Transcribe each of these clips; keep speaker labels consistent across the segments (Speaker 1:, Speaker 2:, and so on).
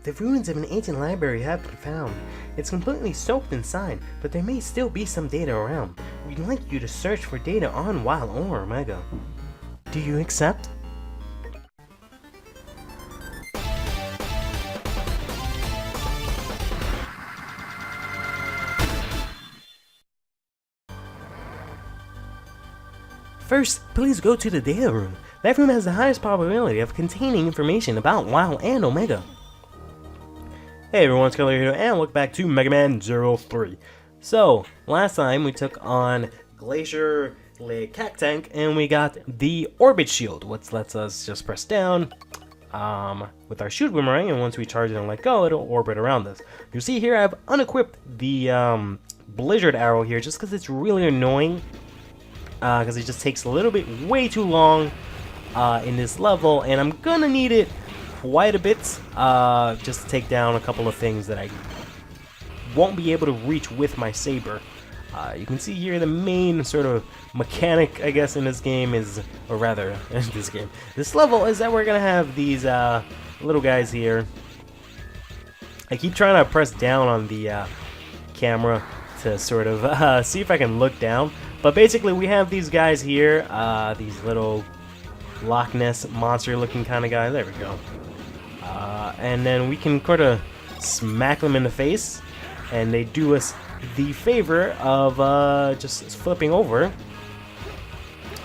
Speaker 1: The ruins of an ancient library have been found. It's completely soaked inside, but there may still be some data around. We'd like you to search for data on WoW or Omega. Do you accept? First, please go to the data room. That room has the highest probability of containing information about WoW and Omega. Hey everyone, it's CurlyHairedHero, and welcome back to Mega Man 03. So, last time we took on Glacier Le Cactank, and we got the Orbit Shield, which lets us just press down with our Shoot Boomerang, and once we charge it and let go, it'll orbit around us. You'll see here I've unequipped the Blizzard Arrow here, just because it's really annoying. Because it just takes a little bit way too long in this level, and I'm gonna need it quite a bit just to take down a couple of things that I won't be able to reach with my saber. You can see here the main sort of mechanic, I guess, in this game is, or rather, this level is that we're gonna have these little guys here. I keep trying to press down on the camera to sort of see if I can look down. But basically, we have these guys here, these little Loch Ness monster-looking kind of guys. There we go. And then we can kind of smack them in the face, and they do us the favor of just flipping over,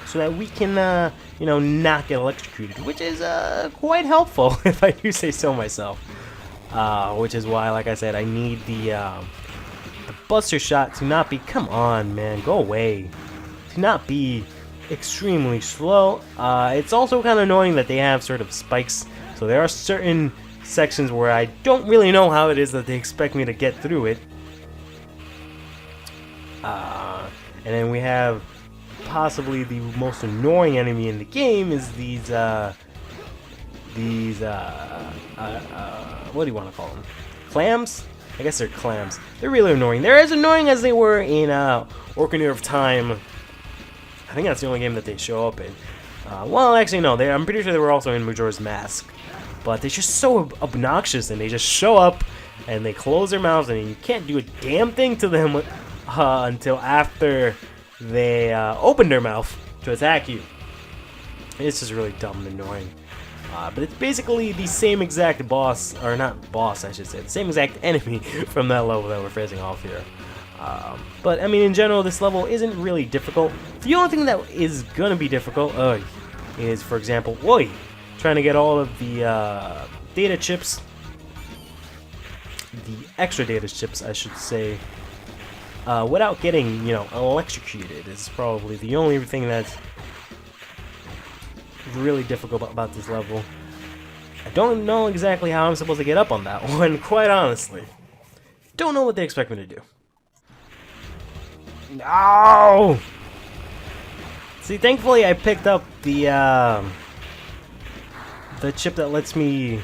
Speaker 1: so that we can, you know, not get electrocuted, which is quite helpful, if I do say so myself. Which is why, like I said, I need the Buster Shot to not be, come on man, go away, to not be extremely slow. It's also kind of annoying that they have sort of spikes, so there are certain sections where I don't really know how it is that they expect me to get through it. And then we have possibly the most annoying enemy in the game is these what do you want to call them? Clams? I guess they're clams. They're really annoying. They're as annoying as they were in Ocarina of Time. I think that's the only game that they show up in. Well, actually, no. I'm pretty sure they were also in Majora's Mask. But they're just so obnoxious, and they just show up, and they close their mouths, and you can't do a damn thing to them until after they open their mouth to attack you. It's just really dumb and annoying. But it's basically the same exact boss, or not boss, I should say, the same exact enemy from that level that we're facing off here. But, I mean, in general, this level isn't really difficult. The only thing that is going to be difficult is, for example, trying to get all of the data chips, the extra data chips, I should say, without getting, you know, electrocuted is probably the only thing that's really difficult about this level. I don't know exactly how I'm supposed to get up on that one, quite honestly. Don't know what they expect me to do. No! See, thankfully I picked up the chip that lets me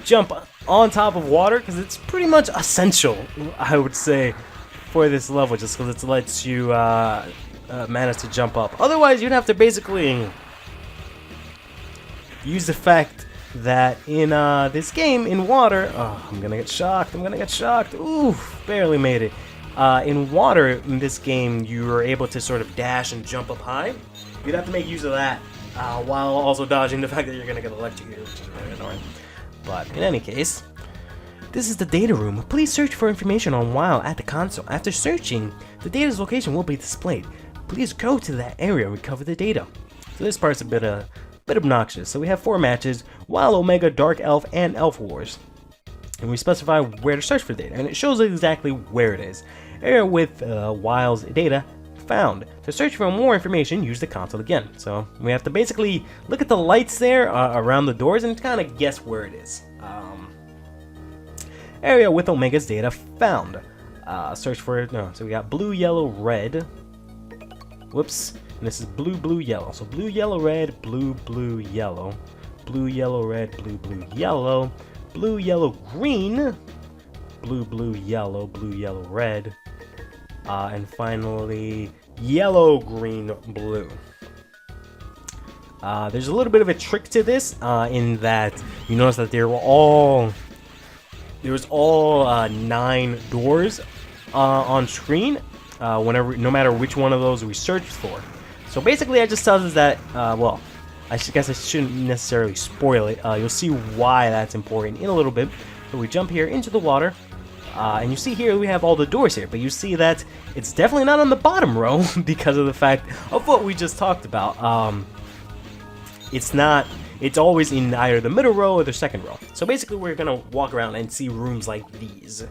Speaker 1: jump on top of water, because it's pretty much essential, I would say, for this level, just because it lets you manage to jump up. Otherwise, you'd have to basically use the fact that in this game, in water, I'm gonna get shocked, ooh, barely made it. In water, in this game, you are able to sort of dash and jump up high. You'd have to make use of that, while also dodging the fact that you're gonna get electrocuted, which is really annoying. But in any case, this is the data room. Please search for information on WoW at the console. After searching, the data's location will be displayed. Please go to that area and recover the data. So this part's a bit obnoxious. So we have 4 matches: WoW, Omega, Dark Elf, and Elf Wars. And we specify where to search for data, and it shows exactly where it is. Area with WoW's data found. To search for more information, use the console again. So we have to basically look at the lights there around the doors and kind of guess where it is. Area with Omega's data found. Search for it. No, so we got blue, yellow, red. Whoops. And this is blue, blue, yellow. So blue, yellow, red, blue, blue, yellow. Blue, yellow, red, blue, blue, yellow. Blue, yellow, green. Blue, blue, yellow, blue, yellow, red. And finally, yellow, green, blue. There's a little bit of a trick to this in that you notice that they're all there was all 9 doors on screen. No matter which one of those we searched for. So basically, it just tells us that, well, I guess I shouldn't necessarily spoil it. You'll see why that's important in a little bit. So we jump here into the water, and you see here we have all the doors here, but you see that it's definitely not on the bottom row because of the fact of what we just talked about. It's always in either the middle row or the second row. So basically, we're gonna walk around and see rooms like these.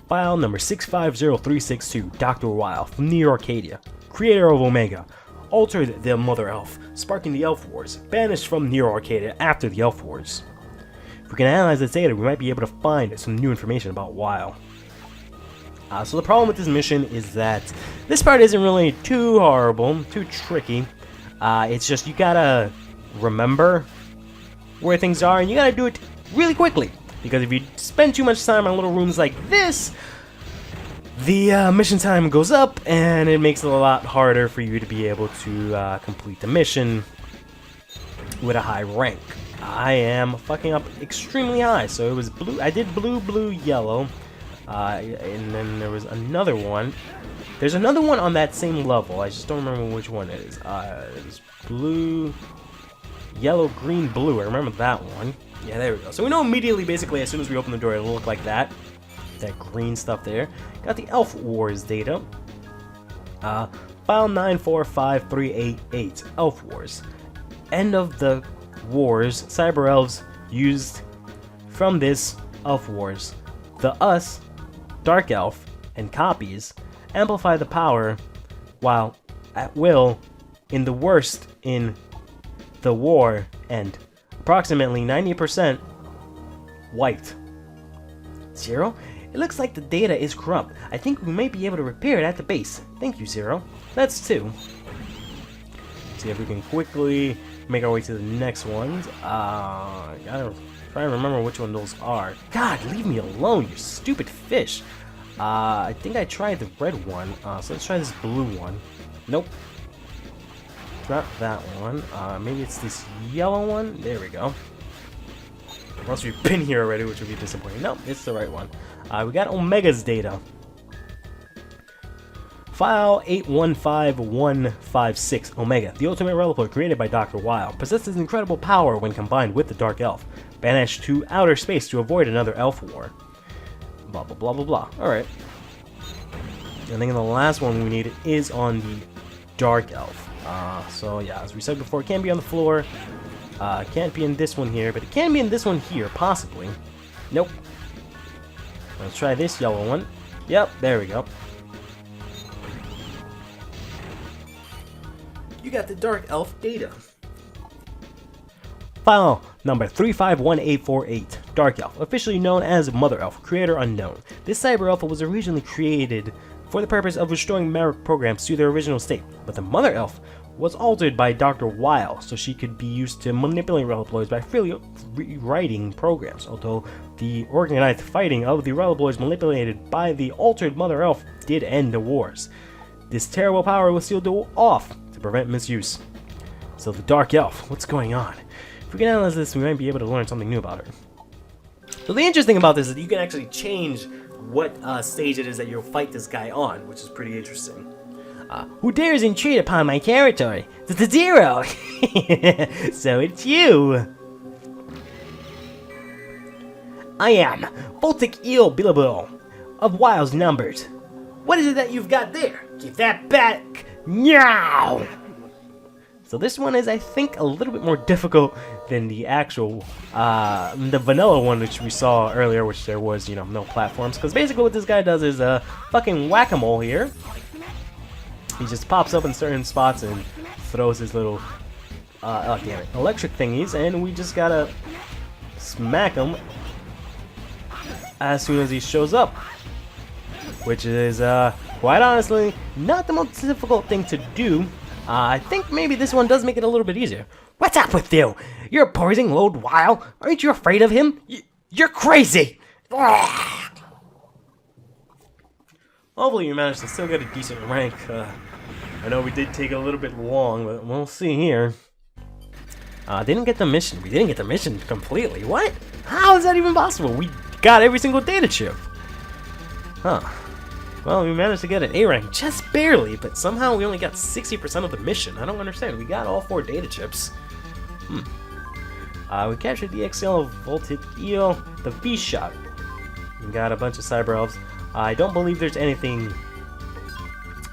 Speaker 1: File number 650362, Dr. Weil from Neo Arcadia, creator of Omega, altered the Mother Elf, sparking the Elf Wars, banished from Neo Arcadia after the Elf Wars. If we can analyze this data, we might be able to find some new information about Weil. So the problem with this mission is that this part isn't really too horrible, too tricky. It's just you gotta remember where things are, and you gotta do it really quickly. Because if you spend too much time on little rooms like this, the mission time goes up, and it makes it a lot harder for you to be able to complete the mission with a high rank. I am fucking up extremely high, so it was blue. I did blue, blue, yellow, and then there was another one. There's another one on that same level. I just don't remember which one it is. It was blue, yellow, green, blue. I remember that one. Yeah, there we go. So we know immediately, basically, as soon as we open the door, it'll look like that. That green stuff there. Got the Elf Wars data. File 945388, Elf Wars. End of the wars, Cyber Elves used from this Elf Wars. The Us, Dark Elf, and copies amplify the power while at will in the worst in the war end. Approximately 90% wiped. Zero? It looks like the data is corrupt. I think we might be able to repair it at the base. Thank you, Zero. That's 2. See if we can quickly make our way to the next ones. Gotta try and remember which one those are. God, leave me alone, you stupid fish. I think I tried the red one. So let's try this blue one. Nope. It's not that one. Maybe it's this yellow one. There we go. Unless we've been here already, which would be disappointing. Nope, it's the right one. We got Omega's data. File 815156, Omega, the ultimate relic created by Dr. Weil, possesses incredible power when combined with the Dark Elf. Banished to outer space to avoid another Elf War. Blah, blah, blah, blah, blah. Alright. I think the last one we need is on the Dark Elf. So yeah, as we said before, it can't be on the floor. Can't be in this one here, but it can be in this one here, possibly. Nope. Let's try this yellow one. Yep, there we go. You got the Dark Elf data. File number 351848, Dark Elf, officially known as Mother Elf, creator unknown. This cyber elf was originally created for the purpose of restoring memory programs to their original state, but the Mother Elf was altered by Dr. Weil so she could be used to manipulate Relic by freely rewriting programs, although the organized fighting of the Relic manipulated by the altered Mother Elf did end the wars. This terrible power was sealed off to prevent misuse. So the Dark Elf, what's going on? If we can analyze this, we might be able to learn something new about her. So the interesting about this is that you can actually change what stage it is that you'll fight this guy on, which is pretty interesting. Who dares intrude upon my territory? The Zero! So it's you! I am Volteel Biblio of Weil's numbers. What is it that you've got there? Give that back now! So this one is, I think, a little bit more difficult than the actual, the vanilla one which we saw earlier, which there was, you know, no platforms. Because basically what this guy does is fucking whack-a-mole here. He just pops up in certain spots and throws his little, oh damn it, electric thingies, and we just gotta smack him as soon as he shows up. Which is, quite honestly, not the most difficult thing to do. I think maybe this one does make it a little bit easier. What's up with you? You're opposing Lord Weil? Aren't you afraid of him? You're crazy! Ugh. Hopefully you managed to still get a decent rank. I know we did take a little bit long, but we'll see here. Didn't get the mission. We didn't get the mission completely. What? How is that even possible? We got every single data chip. Huh. Well, we managed to get an A rank, just barely, but somehow we only got 60% of the mission. I don't understand. We got all 4 data chips. We captured the XL of Volteel Biblio, the Beast Shot. We got a bunch of Cyber Elves. I don't believe there's anything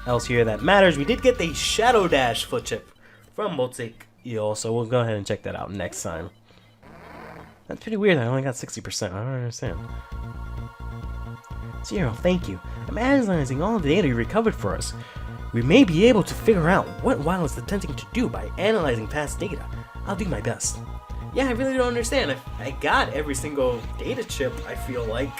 Speaker 1: else here that matters. We did get the Shadow Dash foot chip from Volteel Biblio, so we'll go ahead and check that out next time. That's pretty weird. I only got 60%. I don't understand. Zero, thank you. I'm analyzing all the data you recovered for us. We may be able to figure out what WoW is attempting to do by analyzing past data. I'll do my best. Yeah, I really don't understand. I got every single data chip, I feel like.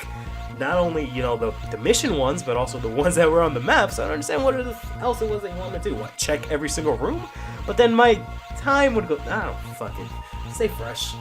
Speaker 1: Not only, you know, the mission ones, but also the ones that were on the map, so I don't understand what else it was they wanted to do. What, check every single room? But then my time would go, I don't fucking stay fresh.